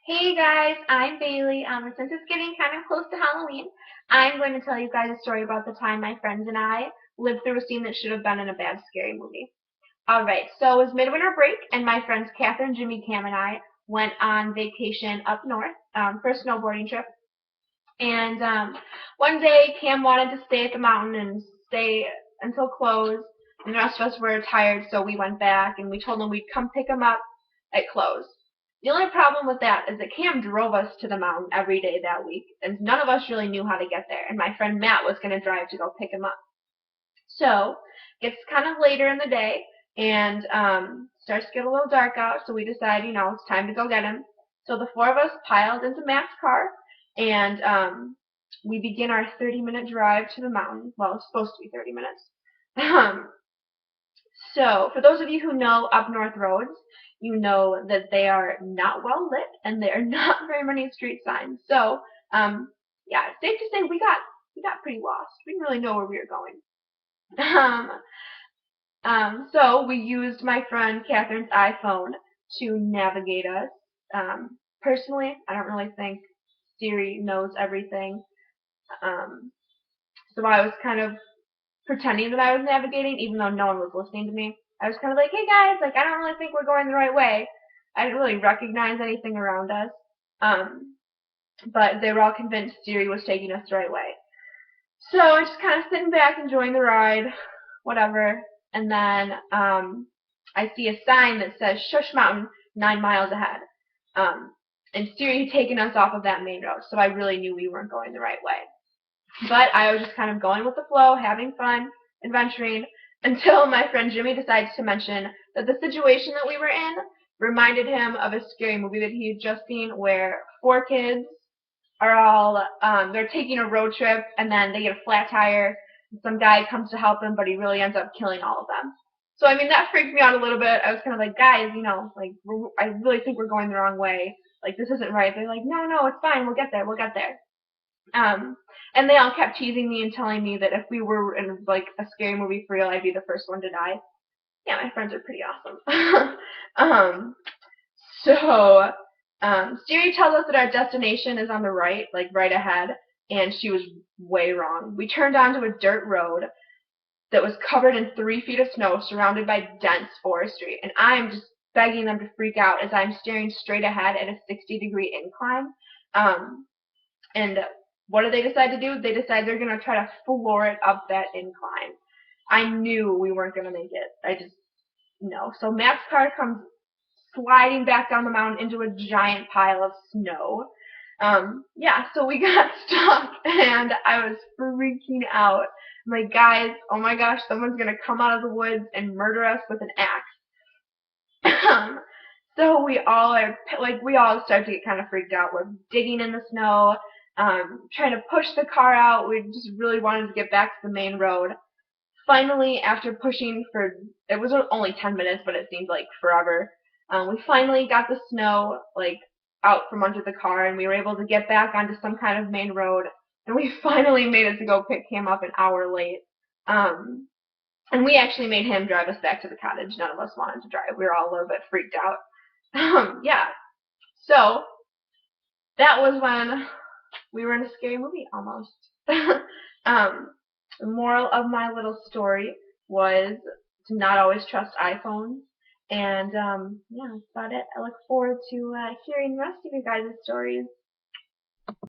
Hey guys, I'm Bailey. Since it's getting kind of close to Halloween, I'm going to tell you guys a story about the time my friends and I lived through a scene that should have been in a bad scary movie. Alright, so it was midwinter break, and my friends Catherine, Jimmy, Cam, and I went on vacation up north for a snowboarding trip. And one day, Cam wanted to stay at the mountain and stay until close, and the rest of us were tired, so we went back and we told him we'd come pick him up at close. The only problem with that is that Cam drove us to the mountain every day that week, and none of us really knew how to get there, and my friend Matt was going to drive to go pick him up. So it's kind of later in the day, and starts to get a little dark out, so we decide, it's time to go get him. So the four of us piled into Matt's car, and we begin our 30-minute drive to the mountain. Well, it's supposed to be 30 minutes. So for those of you who know up north roads, you know that they are not well lit and there are not very many street signs. So yeah, it's safe to say we got pretty lost. We didn't really know where we were going. So we used my friend Catherine's iPhone to navigate us. Personally, I don't really think Siri knows everything. So I was kind of pretending that I was navigating, even though no one was listening to me. I was kind of like, hey guys, like I don't really think we're going the right way. I didn't really recognize anything around us. But they were all convinced Siri was taking us the right way. So I was just kind of sitting back, enjoying the ride, whatever. And then I see a sign that says Shush Mountain, 9 miles ahead. And Siri had taken us off of that main road, so I really knew we weren't going the right way. But I was just kind of going with the flow, having fun, adventuring, until my friend Jimmy decides to mention that the situation that we were in reminded him of a scary movie that he had just seen where four kids are all, they're taking a road trip and then they get a flat tire. And some guy comes to help them, but he really ends up killing all of them. So, I mean, that freaked me out a little bit. I was kind of like, guys, like, I really think we're going the wrong way. Like, this isn't right. They're like, no, it's fine. We'll get there. We'll get there. And they all kept teasing me and telling me that if we were in like a scary movie for real, I'd be the first one to die. Yeah, my friends are pretty awesome. So Siri tells us that our destination is on the right, like right ahead, and she was way wrong. We turned onto a dirt road that was covered in 3 feet of snow, surrounded by dense forestry, and I'm just begging them to freak out as I'm staring straight ahead at a 60-degree incline. And what do they decide to do? They decide they're going to try to floor it up that incline. I knew we weren't going to make it. I just, no. So Matt's car comes sliding back down the mountain into a giant pile of snow. Yeah, so we got stuck, and I was freaking out. I'm like, guys, oh my gosh, someone's going to come out of the woods and murder us with an axe. So we all start to get kind of freaked out. We're digging in the snow, trying to push the car out. We just really wanted to get back to the main road. Finally, after pushing it was only 10 minutes, but it seemed like forever, we finally got the snow, like, out from under the car, and we were able to get back onto some kind of main road, and we finally made it to go pick him up an hour late. And we actually made him drive us back to the cottage. None of us wanted to drive. We were all a little bit freaked out. Yeah. So that was when we were in a scary movie almost. The moral of my little story was to not always trust iPhones. And yeah, that's about it. I look forward to hearing the rest of you guys' stories.